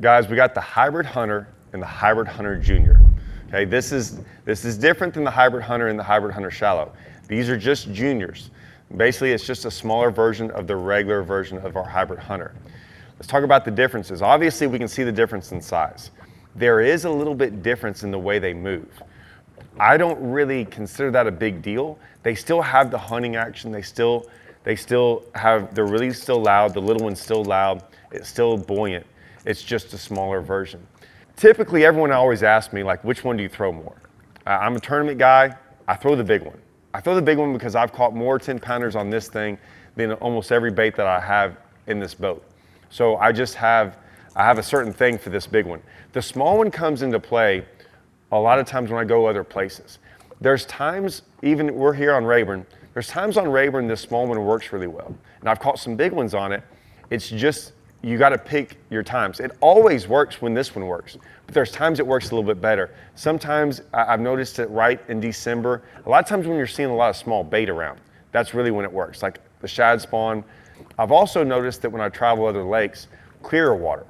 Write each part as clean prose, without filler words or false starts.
Guys, we got the Hybrid Hunter and the Hybrid Hunter Junior. Okay, this is different than the Hybrid Hunter and the Hybrid Hunter Shallow. These are just juniors. Basically, it's just a smaller version of the regular version of our Hybrid Hunter. Let's talk about the differences. Obviously, we can see the difference in size. There is a little bit difference in the way they move. I don't really consider that a big deal. They still have the hunting action. They're really still loud. The little one's still loud. It's still buoyant. It's just a smaller version. Typically, everyone always asks me, like, which one do you throw more? I'm a tournament guy. I throw the big one. I throw the big one because I've caught more 10-pounders on this thing than almost every bait that I have in this boat. So I have a certain thing for this big one. The small one comes into play a lot of times when I go other places. There's times, even we're here on Rayburn, there's times on Rayburn this small one works really well. And I've caught some big ones on it. It's just, you gotta pick your times. It always works when this one works, but there's times it works a little bit better. Sometimes I've noticed it right in December. A lot of times when you're seeing a lot of small bait around, that's really when it works, like the shad spawn. I've also noticed that when I travel other lakes, clearer water.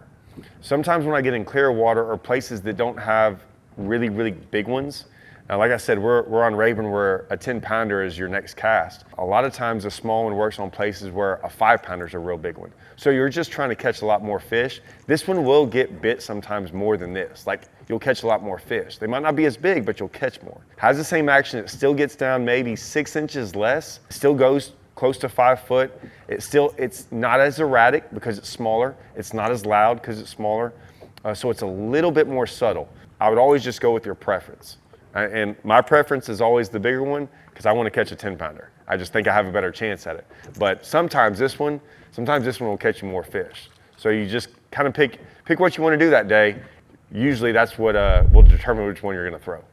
Sometimes when I get in clear water or places that don't have really, really big ones, like I said, we're on Rayburn where a 10-pounder is your next cast. A lot of times a small one works on places where a 5-pounder is a real big one. So you're just trying to catch a lot more fish. This one will get bit sometimes more than this. Like, you'll catch a lot more fish. They might not be as big, but you'll catch more. Has the same action. It still gets down maybe 6 inches less. Still goes close to 5 foot. It's not as erratic because it's smaller. It's not as loud because it's smaller. So it's a little bit more subtle. I would always just go with your preference. And my preference is always the bigger one because I want to catch a 10-pounder. I just think I have a better chance at it. But sometimes this one will catch you more fish. So you just kind of pick what you want to do that day. Usually that's what will determine which one you're going to throw.